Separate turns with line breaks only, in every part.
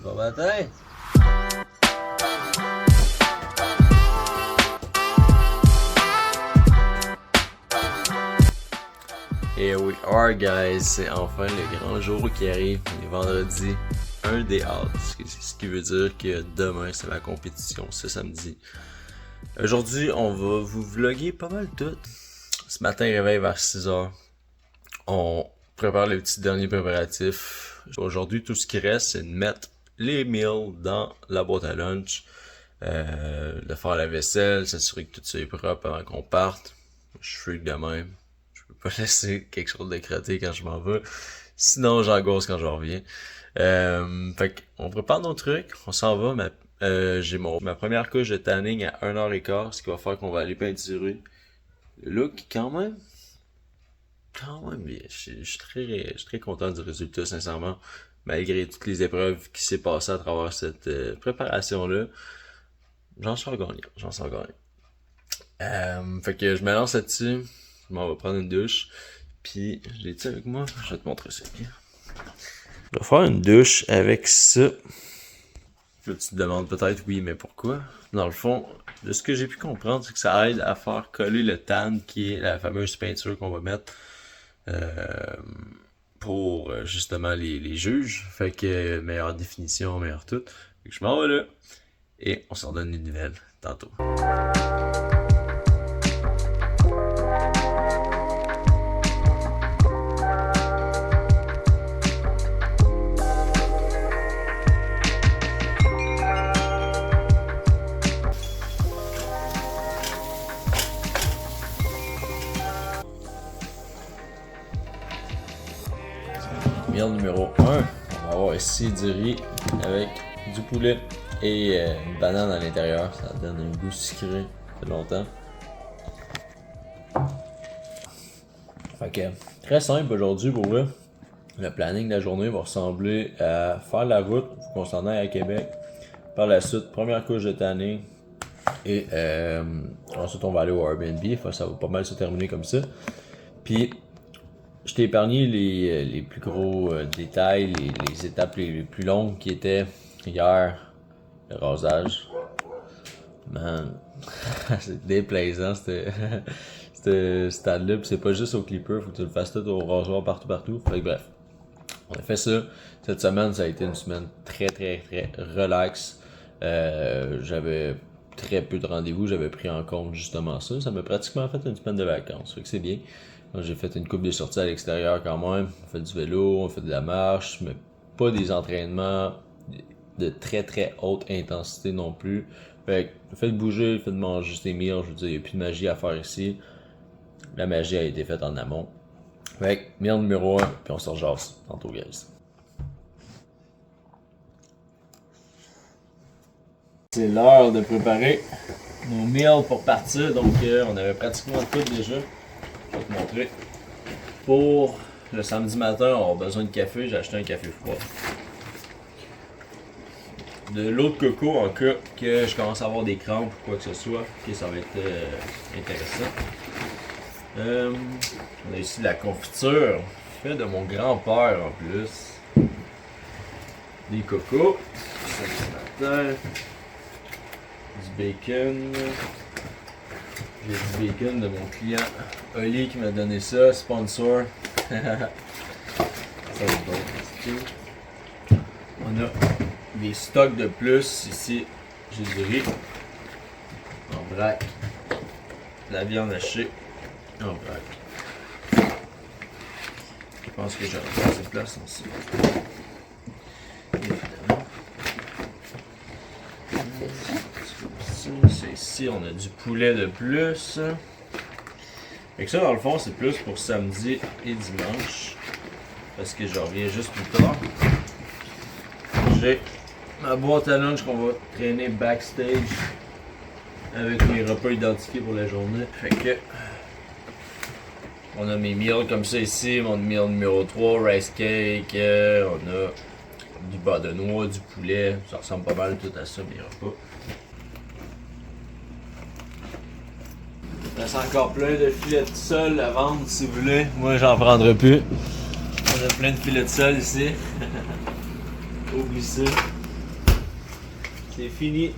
Bon matin! Et we are guys, c'est enfin le grand jour qui arrive, on est vendredi, un des hâtes, ce qui veut dire que demain c'est la compétition, ce samedi. Aujourd'hui on va vous vlogger pas mal tout. Ce matin réveil vers 6h, on prépare les petits derniers préparatifs. Aujourd'hui tout ce qui reste c'est de mettre les meals dans la boîte à lunch, de faire la vaisselle, s'assurer que tout ça est propre avant qu'on parte. Je suis freak de même. Je peux pas laisser quelque chose de crotté quand je m'en vais. Sinon, j'angoisse quand je reviens. Fait qu'on prépare nos trucs. On s'en va. J'ai ma première couche de tanning à 1h15, ce qui va faire qu'on va aller peinturer. Le look, quand même bien. Je suis très content du résultat, sincèrement. Malgré toutes les épreuves qui s'est passées à travers cette préparation-là. J'en sors gagnant. Fait que je me lance là-dessus. Je m'en vais prendre une douche. Puis, je l'ai-tu avec moi? Je vais te montrer ça. Je vais faire une douche avec ça. Là, tu te demandes peut-être, oui, mais pourquoi? Dans le fond, de ce que j'ai pu comprendre, c'est que ça aide à faire coller le tan, qui est la fameuse peinture qu'on va mettre pour justement les juges. Fait que meilleure définition, meilleure tout. Fait que je m'en vais là. Et on s'en donne une nouvelle tantôt. Meal numéro 1, on va avoir ici du riz avec du poulet et une banane à l'intérieur. Ça donne un goût sucré, ça fait longtemps. Fait que, très simple aujourd'hui pour eux. Le planning de la journée va ressembler à faire la route, faut qu'on s'en aille à Québec. Par la suite, première couche de tanning. Et ensuite on va aller au Airbnb, enfin, ça va pas mal se terminer comme ça. Puis je t'ai épargné les plus gros détails, les étapes les plus longues qui étaient hier, le rasage. Man, c'est déplaisant ce stade-là, pis c'est pas juste au clipper, faut que tu le fasses tout au rasoir partout. Fait que bref, on a fait ça. Cette semaine, ça a été une semaine très relax. J'avais très peu de rendez-vous, j'avais pris en compte justement ça. Ça m'a pratiquement fait une semaine de vacances, fait que c'est bien. J'ai fait une couple de sorties à l'extérieur quand même. On fait du vélo, on fait de la marche, mais pas des entraînements de très haute intensité non plus. Fait que, fait de bouger, fait de manger juste des meals, je veux dire, il n'y a plus de magie à faire ici. La magie a été faite en amont. Fait que, meal numéro 1, puis on se rejase tantôt, guys. C'est l'heure de préparer nos meals pour partir, donc on avait pratiquement tout déjà. Je vais te montrer. Pour le samedi matin, on a besoin de café. J'ai acheté un café froid. De l'eau de coco en cas que je commence à avoir des crampes ou quoi que ce soit. Ok, ça va être intéressant. On a ici de la confiture. Fait de mon grand-père en plus. Des cocos. Samedi matin. Du bacon. J'ai du bacon de mon client Oli qui m'a donné ça, sponsor. Ça va bon. On a des stocks de plus ici. J'ai du riz en vrac, de la viande hachée en vrac. Je pense que j'aurai assez de place ici. Évidemment. C'est ici, on a du poulet de plus. Fait que ça, dans le fond, c'est plus pour samedi et dimanche. Parce que je reviens juste plus tard. J'ai ma boîte à lunch qu'on va traîner backstage avec mes repas identifiés pour la journée. Fait que on a mes meals comme ça ici. Mon meal numéro 3, rice cake. On a du beurre de noix, du poulet. Ça ressemble pas mal tout à ça, mes repas. Il reste encore plein de filets de sole à vendre si vous voulez. Moi, j'en prendrai plus. On a plein de filets de sole ici. Oublie ça. c'est fini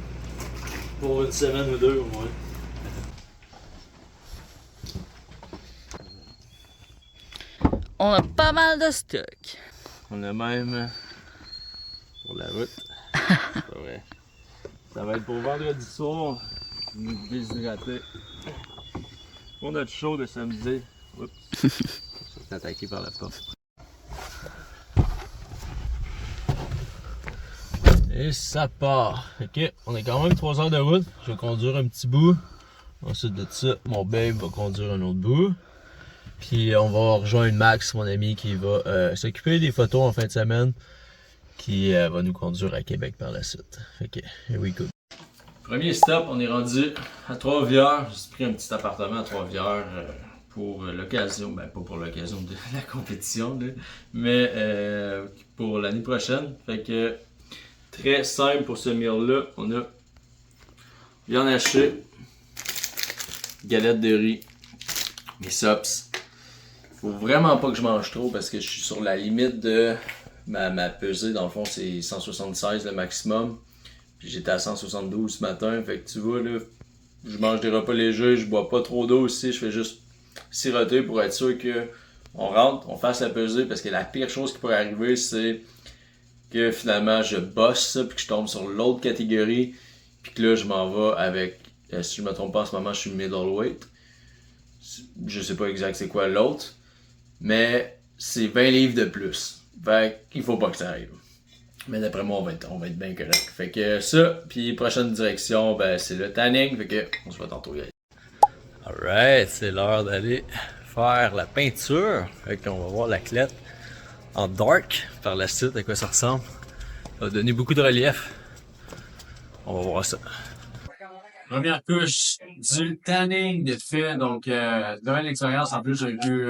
pour une semaine ou deux au moins.
On a pas mal de stock.
On a même pour la route. C'est pas vrai. Ça va être pour vendredi soir. Nous déshydrater. Pour notre show de samedi. Oups. Je suis attaqué par la porte. Et ça part. Ok, on est quand même 3 heures de route. Je vais conduire un petit bout. Ensuite de ça, mon babe va conduire un autre bout. Puis on va rejoindre Max, mon ami, qui va s'occuper des photos en fin de semaine. Qui va nous conduire à Québec par la suite. Ok, here we go. Premier stop, on est rendu à Trois-Rivières. J'ai pris un petit appartement à Trois-Rivières pour l'occasion. Ben, pas pour l'occasion de la compétition, là, mais pour l'année prochaine. Fait que très simple pour ce meal-là. On a viande hachée, galette de riz, mes sops. Faut vraiment pas que je mange trop parce que je suis sur la limite de ma pesée. Dans le fond, c'est 176 le maximum. Puis j'étais à 172 ce matin. Fait que tu vois, là, je mange des repas légers, je bois pas trop d'eau aussi. Je fais juste siroter pour être sûr que on rentre, on fasse la pesée. Parce que la pire chose qui pourrait arriver, c'est que finalement je bosse ça puis que je tombe sur l'autre catégorie. Puis que là, je m'en vais avec, si je me trompe pas en ce moment, je suis middleweight. Je sais pas exact c'est quoi l'autre. Mais c'est 20 livres de plus. Fait qu'il faut pas que ça arrive. Mais d'après moi, on va être bien correct. Fait que ça, puis prochaine direction, ben c'est le tanning. Fait que on se voit tantôt, guys. Alright, c'est l'heure d'aller faire la peinture. Fait qu'on va voir la clette en dark par la suite, à quoi ça ressemble. Ça va donner beaucoup de relief. On va voir ça. Première couche du tanning de fait. Donc, dans l'expérience, en plus, j'ai pu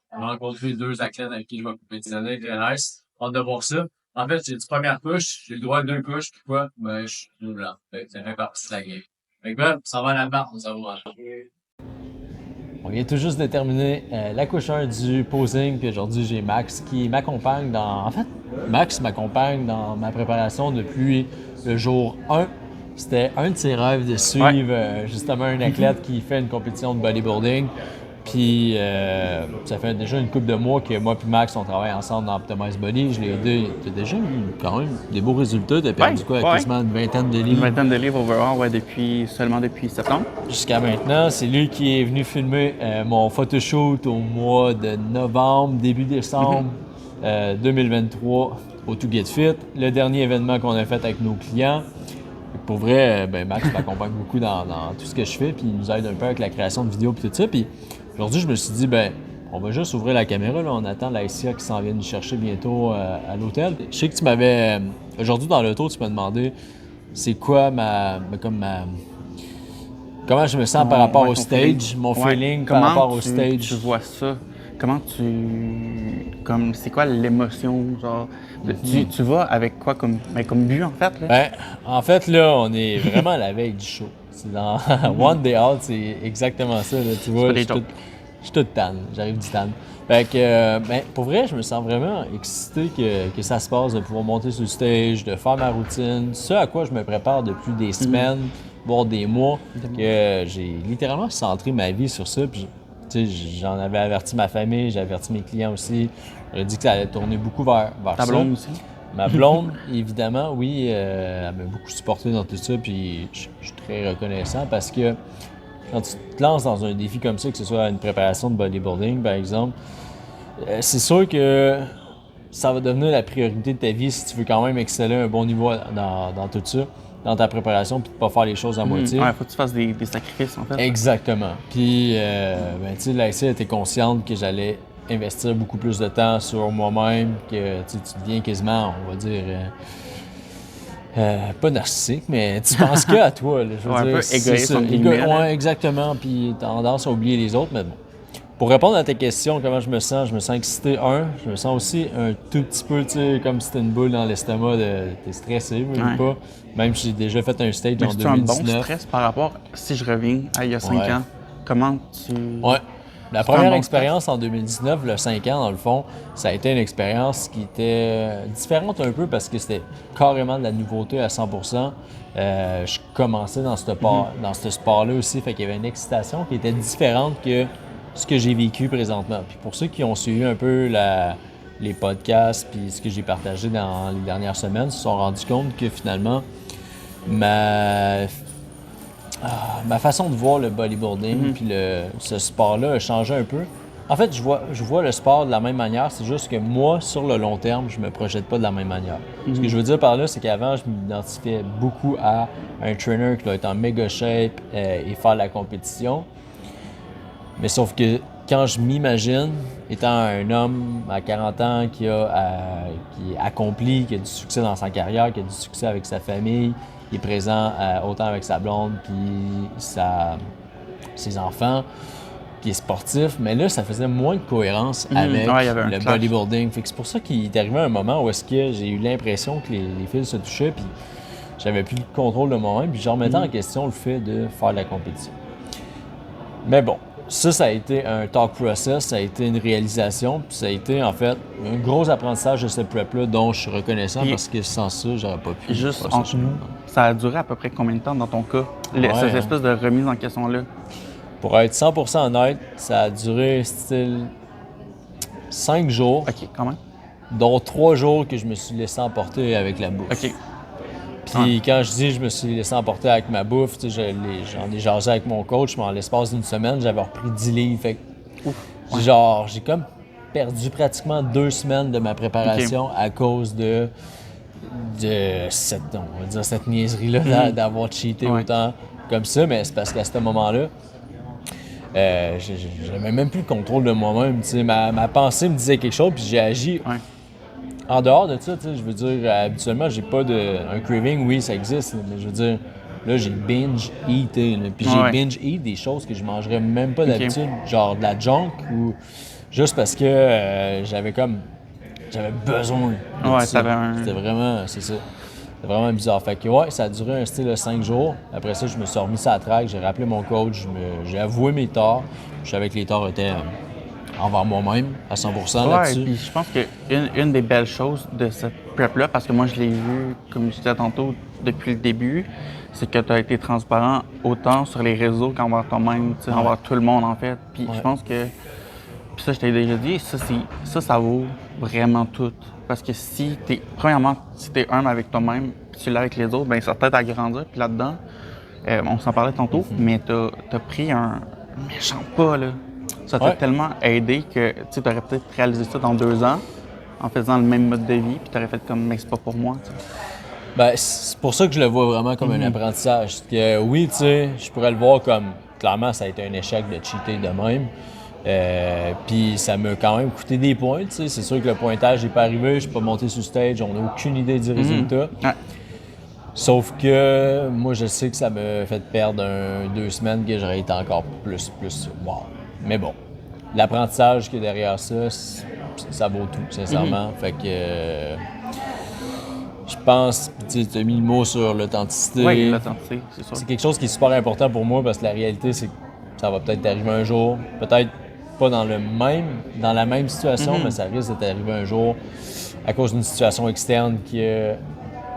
rencontrer 2 athlètes avec qui je vais compétitionner. Très nice. Hâte de voir ça. En fait, j'ai dit première couche, j'ai le droit à 2 couches, puis quoi? Ben, je suis blanc. Ça fait partie de la game. Fait que ben, ça va à la barre, ça va manger. On vient tout juste de terminer la couche 1 du posing, puis aujourd'hui j'ai Max qui m'accompagne dans... En fait, Max m'accompagne dans ma préparation depuis le jour 1. C'était un de ses rêves de suivre justement un athlète qui fait une compétition de bodybuilding. Puis ça fait déjà une couple de mois que moi et Max on travaille ensemble dans Optimize Body. Je l'ai aidé. Tu as déjà eu quand même des beaux résultats. Tu as perdu quasiment une vingtaine de livres.
Une vingtaine de livres overall, seulement depuis septembre.
Jusqu'à maintenant, c'est lui qui est venu filmer mon photoshoot au mois de novembre, début décembre 2023 au To Get Fit. Le dernier événement qu'on a fait avec nos clients. Pour vrai, ben Max m'accompagne beaucoup dans tout ce que je fais, puis il nous aide un peu avec la création de vidéos et tout ça. Puis aujourd'hui, je me suis dit, ben, on va juste ouvrir la caméra. Là. On attend la SIA qui s'en vient nous chercher bientôt à l'hôtel. Je sais que tu m'avais. Aujourd'hui, dans l'auto, tu m'as demandé c'est quoi comment je me sens par rapport au stage, mon feeling par rapport au stage.
Tu vois ça? C'est quoi l'émotion, genre? Tu vas avec quoi comme but, en fait? Là?
Ben, en fait, là, on est vraiment à la veille du show. C'est dans One Day Out, c'est exactement ça. Là, tu vois, je suis tout tanne. J'arrive du tanne. Fait que, ben, pour vrai, je me sens vraiment excité que ça se passe, de pouvoir monter sur le stage, de faire ma routine. Ce à quoi je me prépare depuis des semaines, voire des mois, que j'ai littéralement centré ma vie sur ça. Puis, j'en avais averti ma famille, j'ai averti mes clients aussi. J'aurais dit que ça allait tourner beaucoup vers
ta
ça.
blonde aussi?
Ma blonde, évidemment, oui, elle m'a beaucoup supporté dans tout ça, puis je suis très reconnaissant parce que quand tu te lances dans un défi comme ça, que ce soit une préparation de bodybuilding, par exemple, c'est sûr que ça va devenir la priorité de ta vie si tu veux quand même exceller à un bon niveau dans tout ça, dans ta préparation, puis de pas faire les choses à moitié.
Ouais, faut que tu fasses des sacrifices, en fait.
Exactement. Puis, ben, tu sais, Laïcia était consciente que j'allais investir beaucoup plus de temps sur moi-même, que tu deviens quasiment, on va dire, pas narcissique, mais tu penses que à toi. Là, je veux dire,
un peu égoïste, en guillemets.
Ouais, exactement, puis tendance à oublier les autres, mais bon. Pour répondre à ta question, comment je me sens excité, je me sens aussi un tout petit peu, tu sais, comme si c'était une boule dans l'estomac, t'es stressé, même pas. Même si j'ai déjà fait un stage en 2019.
C'est un bon stress par rapport, si je reviens à il y a 5 ans, comment tu...
Ouais. La première expérience en 2019, le 5 ans dans le fond, ça a été une expérience qui était différente un peu parce que c'était carrément de la nouveauté à 100%. Je commençais dans ce sport-là aussi, fait qu'il y avait une excitation qui était différente que ce que j'ai vécu présentement. Puis pour ceux qui ont suivi un peu les podcasts puis ce que j'ai partagé dans les dernières semaines, se sont rendus compte que finalement, ma façon de voir le bodybuilding puis ce sport-là a changé un peu. En fait, je vois le sport de la même manière, c'est juste que moi, sur le long terme, je me projette pas de la même manière. Ce que je veux dire par là, c'est qu'avant, je m'identifiais beaucoup à un trainer qui doit être en méga shape et faire la compétition. Mais sauf que quand je m'imagine étant un homme à 40 ans qui est accompli, qui a du succès dans sa carrière, qui a du succès avec sa famille, qui est présent autant avec sa blonde puis ses enfants, qui est sportif, mais là, ça faisait moins de cohérence avec le bodybuilding. Fait que c'est pour ça qu'il est arrivé un moment où est-ce que j'ai eu l'impression que les fils se touchaient puis j'avais plus le contrôle de moi-même puis je remettais en question le fait de faire de la compétition. Mais bon, ça a été un talk process, ça a été une réalisation, puis ça a été en fait un gros apprentissage de cette prep-là dont je suis reconnaissant parce que sans ça, j'aurais pas pu.
Juste entre nous, ça a duré à peu près combien de temps dans ton cas, cette espèce de remise en question-là?
Pour être 100% honnête, ça a duré style 5 jours.
OK, quand même.
Dont 3 jours que je me suis laissé emporter avec la bouffe.
OK.
Puis quand je dis je me suis laissé emporter avec ma bouffe, j'en ai jasé avec mon coach, mais en l'espace d'une semaine, j'avais repris 10 livres. Fait que, j'ai comme perdu pratiquement 2 semaines de ma préparation à cause de cette niaiserie-là d'avoir cheaté autant comme ça. Mais c'est parce qu'à ce moment-là, j'avais même plus le contrôle de moi-même. Ma pensée me disait quelque chose, puis j'ai agi.
Ouais.
En dehors de ça, je veux dire, habituellement, j'ai pas un craving, oui, ça existe, mais je veux dire, là, j'ai binge-eaté, puis j'ai binge-eat des choses que je mangerais même pas d'habitude, genre de la junk, ou juste parce que j'avais besoin de ça. C'était vraiment, c'est ça. C'était vraiment bizarre. Fait que ça a duré un style de 5 jours. Après ça, je me suis remis sur la track, j'ai rappelé mon coach, j'ai avoué mes torts. Je savais que les torts étaient envers moi-même, à 100% là-dessus.
Puis je pense qu'une des belles choses de cette prep-là, parce que moi, je l'ai vu, comme je disais tantôt, depuis le début, c'est que tu as été transparent autant sur les réseaux qu'envers toi-même, envers tout le monde, en fait. Puis je pense que, puis ça, je t'ai déjà dit, ça vaut vraiment tout. Parce que premièrement, si tu es humble avec toi-même, puis tu l'as avec les autres, bien, ça t'aide à grandir. Puis là-dedans, on s'en parlait tantôt, mais tu as pris un méchant pas, là. Ça t'a tellement aidé que tu aurais peut-être réalisé ça dans 2 ans en faisant le même mode de vie, puis tu aurais fait comme, mais c'est pas pour moi. T'sais.
Ben, c'est pour ça que je le vois vraiment comme un apprentissage. Que, oui, tu sais, je pourrais le voir comme, clairement, ça a été un échec de cheater de même. Puis ça m'a quand même coûté des points, tu sais. C'est sûr que le pointage n'est pas arrivé, je suis pas monté sur stage, on n'a aucune idée du résultat.
Ouais.
Sauf que moi, je sais que ça m'a fait perdre 2 semaines que j'aurais été encore plus wow. Mais bon, l'apprentissage qui est derrière ça, ça vaut tout, sincèrement. Fait que je pense, tu as mis le mot sur l'authenticité.
Oui, l'authenticité, c'est sûr.
C'est quelque chose qui est super important pour moi parce que la réalité, c'est que ça va peut-être arriver un jour. Peut-être pas dans la même situation, mais ça risque d'arriver un jour à cause d'une situation externe qui est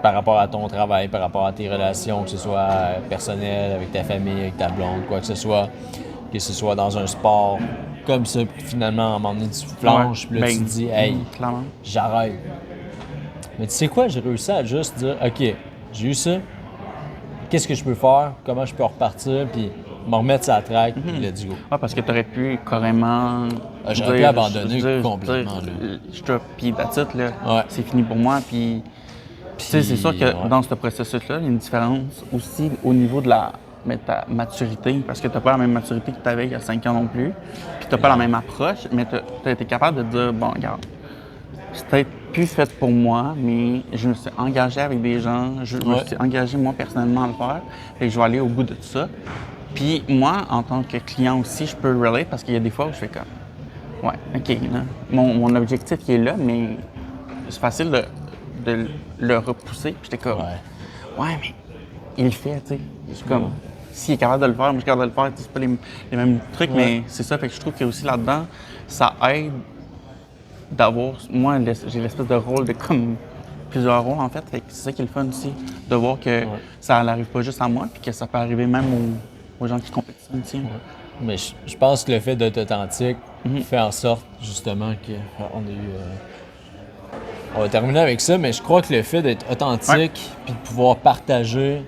par rapport à ton travail, par rapport à tes relations, que ce soit personnel, avec ta famille, avec ta blonde, quoi que ce soit dans un sport comme ça, puis finalement, à un moment donné, tu flanches, puis là, tu te dis, hey, j'arrête. Mais tu sais quoi, j'ai réussi à juste dire, OK, j'ai eu ça, qu'est-ce que je peux faire, comment je peux repartir, puis me remettre sur la track, puis let's go.
Ouais, parce que tu aurais pu carrément.
J'aurais pu abandonner complètement.
Je te puis that's it, là. C'est fini pour moi, puis. Tu sais, c'est sûr que dans ce processus-là, il y a une différence aussi au niveau de ta maturité, parce que tu n'as pas la même maturité que tu avais il y a 5 ans non plus, puis tu n'as pas la même approche, mais tu as été capable de dire, bon, regarde, c'est peut-être plus fait pour moi, mais je me suis engagé avec des gens, je me suis engagé moi personnellement à le faire, et je vais aller au bout de tout ça. Puis moi, en tant que client aussi, je peux relate parce qu'il y a des fois où je fais comme, ouais, OK, là, mon objectif qui est là, mais c'est facile de le repousser. Puis j'étais comme, ouais, mais il le fait, tu sais. Je suis comme, s'il est capable de le faire, moi je suis capable de le faire. C'est pas les mêmes trucs, mais c'est ça. Fait que je trouve que aussi là-dedans, ça aide d'avoir. Moi, j'ai l'espèce de rôle de comme plusieurs rôles en fait. Fait que c'est ça qui est le fun aussi, de voir que ça n'arrive pas juste à moi, puis que ça peut arriver même aux gens qui compétitionnent aussi.
Mais je pense que le fait d'être authentique fait en sorte justement que on a eu. On va terminer avec ça, mais je crois que le fait d'être authentique puis de pouvoir partager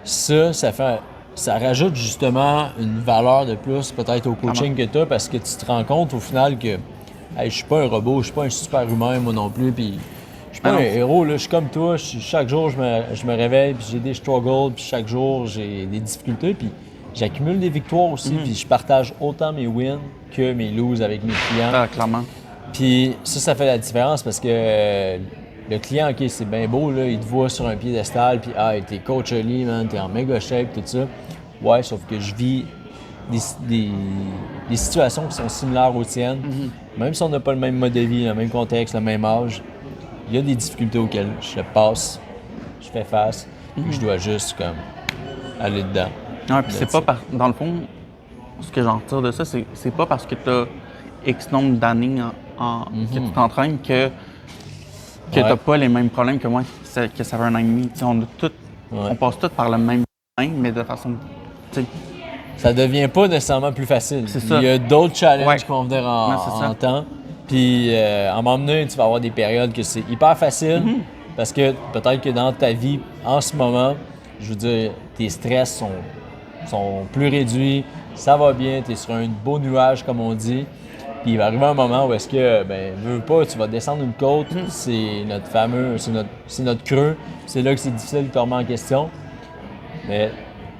ça, ça rajoute justement une valeur de plus peut-être au coaching que tu as parce que tu te rends compte au final que hey, je suis pas un robot, je suis pas un super humain moi non plus, puis je suis pas un héros, là, je suis comme toi, chaque jour je me réveille puis j'ai des struggles, puis chaque jour j'ai des difficultés, puis j'accumule des victoires aussi, puis je partage autant mes wins que mes loses avec mes clients.
Ah, clairement.
Puis ça fait la différence parce que le client, OK, c'est bien beau, là, il te voit sur un piédestal, puis t'es coach Ali, man, t'es en méga shape, tout ça. Ouais, sauf que je vis des situations qui sont similaires aux tiennes. Même si on n'a pas le même mode de vie, le même contexte, le même âge, il y a des difficultés auxquelles je passe, je fais face, puis je dois juste comme aller dedans.
Ouais, puis c'est pas dans le fond, ce que j'en retire de ça, c'est pas parce que t'as X nombre d'années que tu t'entraînes que t'as pas les mêmes problèmes que moi, que ça fait un an et demi. T'sais, on passe tous par le même chemin, mais de façon.
Ça devient pas nécessairement plus facile.
C'est ça.
Il y a d'autres challenges qui vont venir en
ça.
temps. Puis, à un moment donné, tu vas avoir des périodes que c'est hyper facile parce que peut-être que dans ta vie, en ce moment, je veux dire, tes stress sont plus réduits, ça va bien, tu es sur un beau nuage, comme on dit. Puis il va arriver un moment où est-ce que, veux pas, tu vas descendre une côte, c'est notre fameux, c'est notre creux, c'est là que c'est difficile de te remettre en question. Mais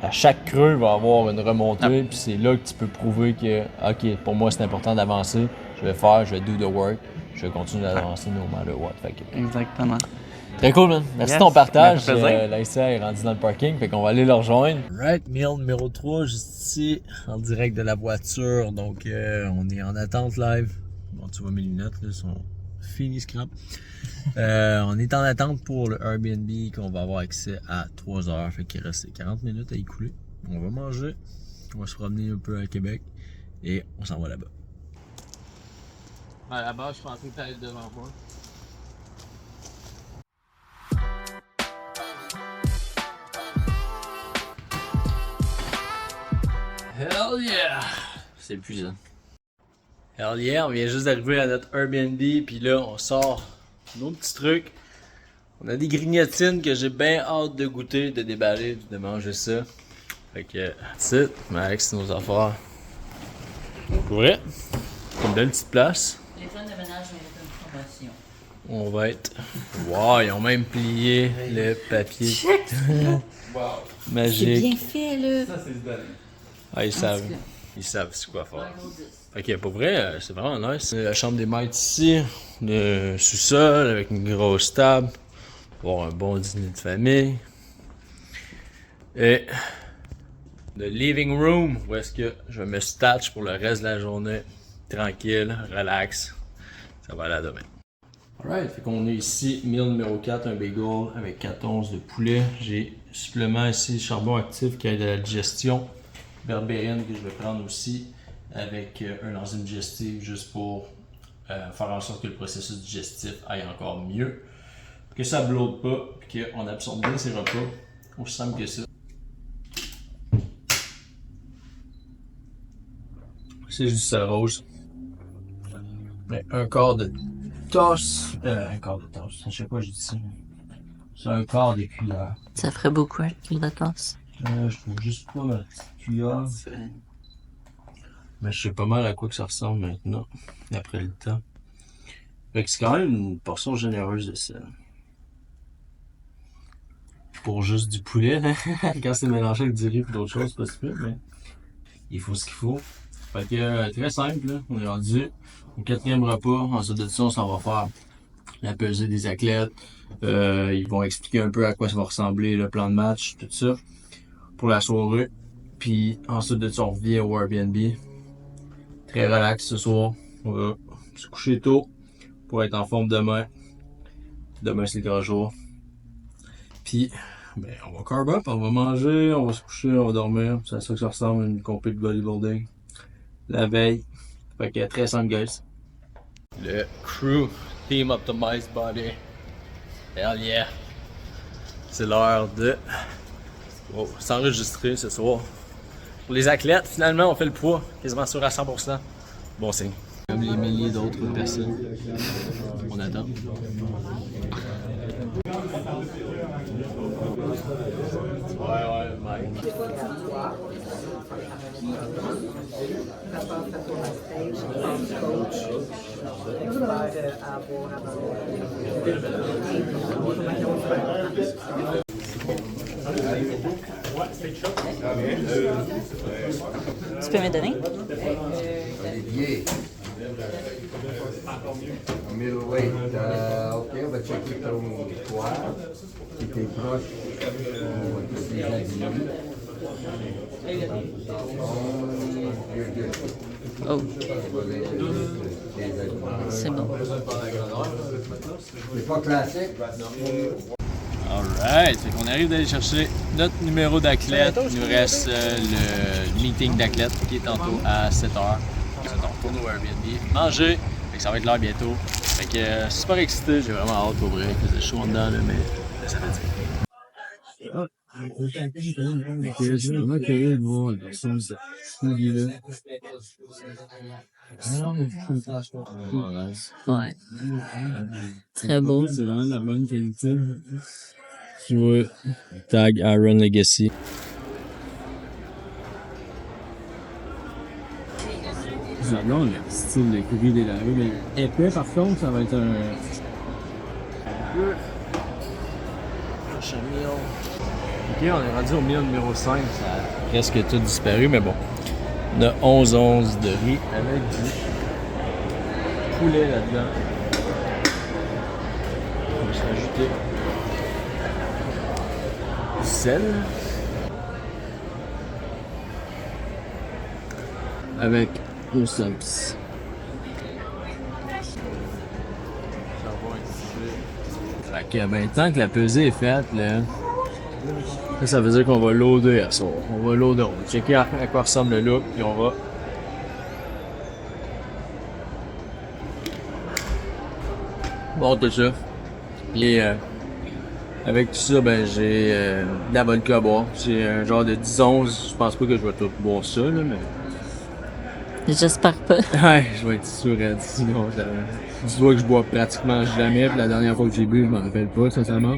à chaque creux, il va y avoir une remontée, puis c'est là que tu peux prouver que, OK, pour moi, c'est important d'avancer, je vais do the work, je vais continuer d'avancer no matter what. Fait que...
Exactement.
Très cool, man. Merci de ton partage.
Ça fait plaisir.
Laïcia est rendue dans le parking, fait qu'on va aller le rejoindre. Right, meal numéro 3, juste ici, en direct de la voiture. Donc, on est en attente live. Bon, tu vois mes lunettes, là, sont finies scrap. On est en attente pour le Airbnb qu'on va avoir accès à 3 heures. Fait qu'il reste 40 minutes à écouler. On va manger, on va se promener un peu à Québec et on s'en va là-bas. À la base, je pensais que t'allais être devant moi. Hell yeah! C'est épuisant. Hell yeah, on vient juste d'arriver à notre Airbnb, puis là, on sort nos petits trucs. On a des grignotines que j'ai bien hâte de goûter, de déballer, de manger ça. Fait que, that's it. Max, nos affaires. Pour vrai, c'est une belle petite place.
Les fans de ménage méritent une promotion.
On va être... Wow, ils ont même plié le papier.
Check!
Wow.
Magique.
C'est bien fait, là.
Ça, c'est le
Ah, ils savent. Ils savent c'est quoi faire. Fait que pour vrai, c'est vraiment nice. La chambre des maîtres ici, le sous-sol avec une grosse table, avoir un bon dîner de famille. Et le living room où est-ce que je me statch pour le reste de la journée. Tranquille, relax. Ça va aller à demain. Alright, fait qu'on est ici, meal numéro 4, un bagel avec 4 onces de poulet. J'ai supplément ici charbon actif qui aide à la digestion. Berbérine que je vais prendre aussi avec un enzyme digestif juste pour faire en sorte que le processus digestif aille encore mieux, que ça bloque pas, puis qu'on absorbe bien ses repas, aussi simple que ça. C'est juste du sel rose. Un quart de tasse, un quart de tasse, je sais pas, j'ai dit ça. C'est un quart de cuillère.
Ça ferait beaucoup un kilo de tasse.
Je trouve juste pas ma petite cuillère. Mais je sais pas mal à quoi que ça ressemble maintenant, après le temps. Fait que c'est quand même une portion généreuse de sel. Pour juste du poulet, quand c'est mélangé avec du riz et d'autres choses, c'est pas super, mais il faut ce qu'il faut. Fait que très simple, là. On est rendu au 4e repas. Ensuite de ça, on s'en va faire la pesée des athlètes. Ils vont expliquer un peu à quoi ça va ressembler, le plan de match, tout ça, pour la soirée. Puis ensuite de ça, on revient au Airbnb. Très relax ce soir. On va se coucher tôt pour être en forme demain. Demain, c'est le grand jour. Puis ben, on va carb up, on va manger, on va se coucher, on va dormir. C'est à ça que ça ressemble une compé de bodybuilding. La veille. Fait que très simple, guys. Le crew Team Optimized Body. Hell yeah! C'est l'heure de s'enregistrer ce soir. Pour les athlètes, finalement, on fait le poids quasiment sûr à 100%. Bon signe. Comme les milliers d'autres personnes. On attend. Ouais, Mike.
Tu peux me donner?
Olivier. Middleweight, ok, on va checker ton poids. Si t'es proche, on va te dire
Oh, c'est bon.
c'est pas classique.
Alright, fait qu'on arrive d'aller chercher notre numéro d'athlète. Il nous reste le meeting d'athlète qui est tantôt à 7h. On retourne au Airbnb, manger, fait que ça va être l'heure bientôt. Fait que super excité, j'ai vraiment hâte pour vrai. Il faisait chaud en dedans, là, mais ça va dire. Je suis vraiment curieux de voir la personne de ce là.
Ouais. Très beau.
C'est vraiment de la bonne qualité. Tu vois, tag Aaron Legacy. J'adore le style de courir des laves, mais épais par contre, ça va être un. Ok, on est rendu au meal numéro 5, ça a presque tout disparu, mais bon. On a 11 onces de riz avec du poulet là-dedans. On va juste rajouter du sel. Avec nos sauce. Fait que ben, tant que la pesée est faite, là, ça veut dire qu'on va loader à ça. On va loader. On va checker à quoi ressemble le look, puis on va. Bon, tout ça. Puis, avec tout ça, ben, j'ai de la vodka à boire. J'ai un genre de 10 onces. Je pense pas que je vais tout boire ça, là, mais.
J'espère pas.
Ouais, je vais être sûr, sinon, tu vois que je bois pratiquement jamais, puis la dernière fois que j'ai bu, je m'en rappelle pas, sincèrement.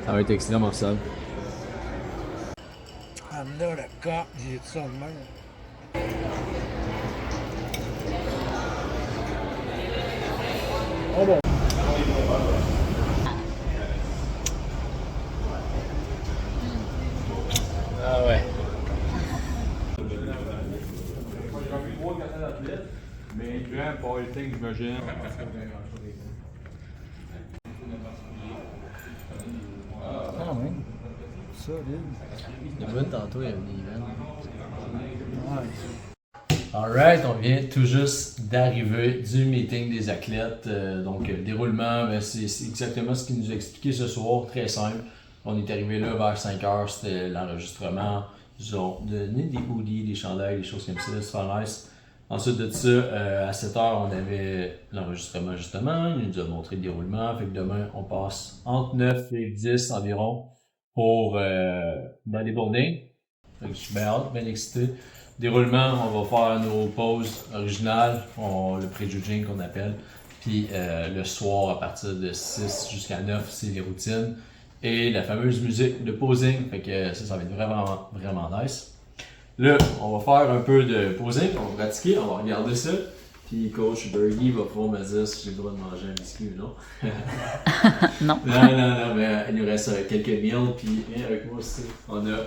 Ça va être extrêmement sale.
Ah là, le cas, j'ai ça de même.
Ah ouais.
Mais grand powerlifting, j'imagine.
Ah oui. Solide.
Le bout tantôt, il y a un event. Alright, on vient tout juste d'arriver du meeting des athlètes. Donc, déroulement, ben, c'est exactement ce qu'ils nous a expliqué ce soir, très simple. On est arrivé là vers 5h, c'était l'enregistrement. Ils ont donné des hoodies, des chandails, des choses comme ça, c'est super nice. Ensuite de ça, à 7h, on avait l'enregistrement justement. Il nous a montré le déroulement. Fait que demain, on passe entre 9 et 10 environ pour bodybuilding. Fait que je suis bien hâte, bien excité. Déroulement, on va faire nos pauses originales, le pré-judging qu'on appelle. Puis le soir, à partir de 6 jusqu'à 9, c'est les routines. Et la fameuse musique de posing. Fait que ça va être vraiment, vraiment nice. Là, on va faire un peu de posing, on va pratiquer, on va regarder ça. Puis coach Bergie va pouvoir me dire si j'ai le droit de manger un biscuit ou non.
Non.
Non, mais il nous reste quelques meals. Puis avec moi aussi, on a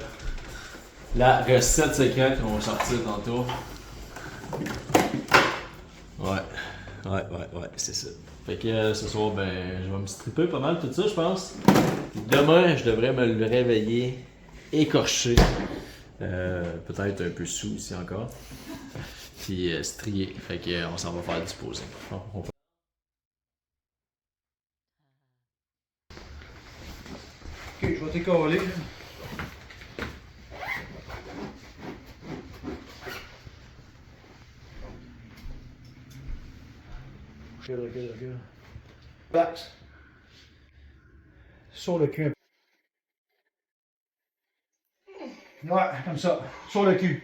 la recette secrète qu'on va sortir tantôt. Ouais, c'est ça. Fait que ce soir, ben, je vais me stripper pas mal tout ça, je pense. Puis demain, je devrais me le réveiller écorché. Peut-être un peu sous ici encore. Puis strié. Fait que on s'en va faire du posing.
Ok, je vais t'écoller. Recule. Relax. Sur le cul. Ouais, comme ça. Sur le cul.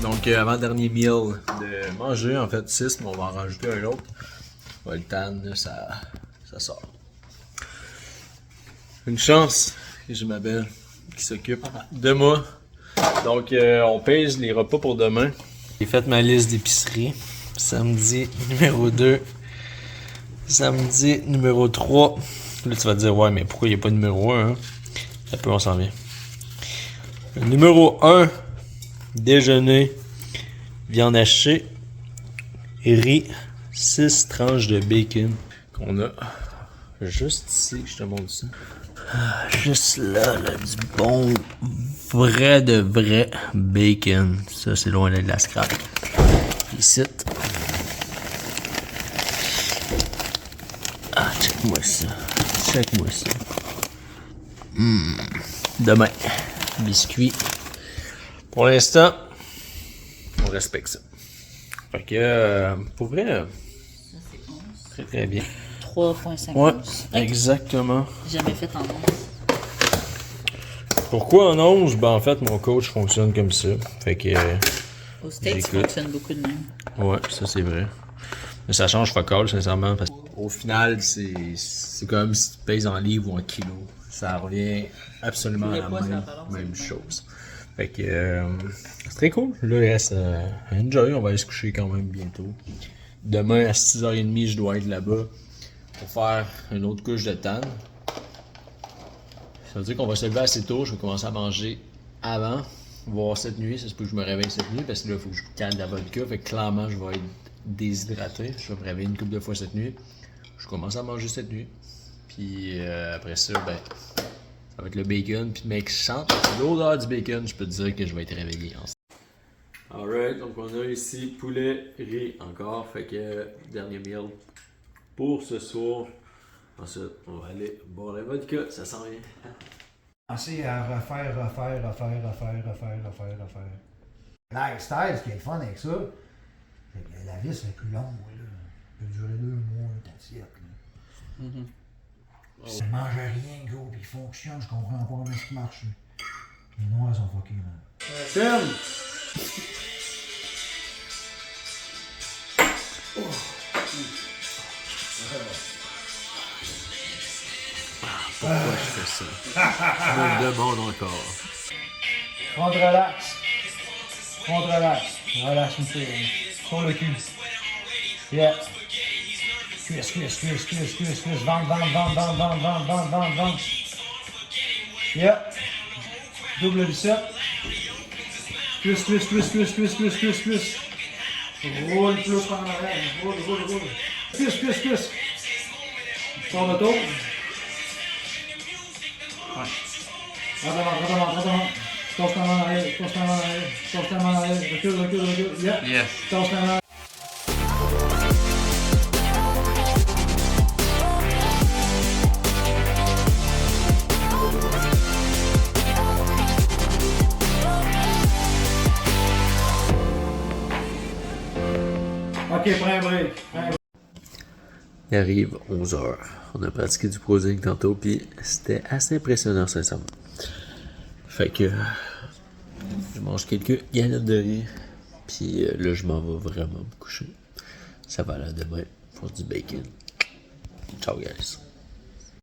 Donc, avant-dernier meal de manger, en fait 6, mais on va en rajouter un autre. Ouais, le tan, là, ça sort. Une chance que j'ai ma belle qui s'occupe de moi. Donc, on pèse les repas pour demain. J'ai fait ma liste d'épicerie. Samedi numéro 2. Samedi numéro 3. Là, tu vas te dire, ouais, mais pourquoi il n'y a pas de numéro 1? Hein? Ça peut, on s'en vient. Numéro 1. Déjeuner. Viande hachée. Riz. 6 tranches de bacon. Qu'on a juste ici. Je te montre ça. Juste là, du bon vrai de vrai bacon. Ça, c'est loin de la scrap. Ici. Ah, check-moi ça. Check-moi ça. Demain, biscuit. Pour l'instant, on respecte ça. Fait que, pour vrai, très très bien.
3,5
Ouais,
onces.
exactement.
Jamais fait en onces.
Pourquoi en 11? Ben en fait, mon coach fonctionne comme ça. Fait que,
Au States, ça
j'écoute.
fonctionne beaucoup de même.
Ouais, ça c'est vrai. Mais ça change focal, sincèrement. Parce qu'au final, c'est comme si tu pèses en livres ou en kilos. Ça revient absolument à la même chose. Fait que c'est très cool. Là, il reste enjoy. On va aller se coucher quand même bientôt. Demain à 6h30, je dois être là-bas pour faire une autre couche de tan. Ça veut dire qu'on va se lever assez tôt. Je vais commencer à manger avant. Voir cette nuit. Ça se peut que je me réveille cette nuit parce que là, il faut que je cale de la vodka. Fait que clairement, je vais être déshydraté. Je vais me réveiller une couple de fois cette nuit. Je commence à manger cette nuit. Puis après ça, ben, ça va être le bacon. Puis mec, je sens l'odeur du bacon. Je peux te dire que je vais être réveillé. Alright, donc on a ici poulet, riz encore. Fait que dernier meal pour ce soir. Ensuite, on va aller boire la vodka. Ça sent bien.
Commencer à refaire. Lifestyle, ce qui est le fun avec ça, c'est que la vis est plus longue, là. Ça peut durer 2 mois, t'assiette, là. Ça mange rien, gros, pis il fonctionne, je comprends pas comment ça marche. Là. Les noirs sont fuckés, là.
Pourquoi je fais ça? Je me demande encore.
Prends relax. Relax un peu. Sur le cul. Yeah. Cuisse. Vente. Yeah. Double bicep. Cuisse. Roule plus en arrière. Roule. Cuisse. Sors le tour. Attends. Tosse ta main en arrière. Recule. Yeah.
Yes.
Tosse ta main. Ok, prends un break.
Il arrive 11h. On a pratiqué du posing tantôt, puis c'était assez impressionnant, sincèrement. Fait que je mange quelques galettes de riz, puis là, je m'en vais vraiment me coucher. Ça va là demain pour du bacon. Ciao, guys.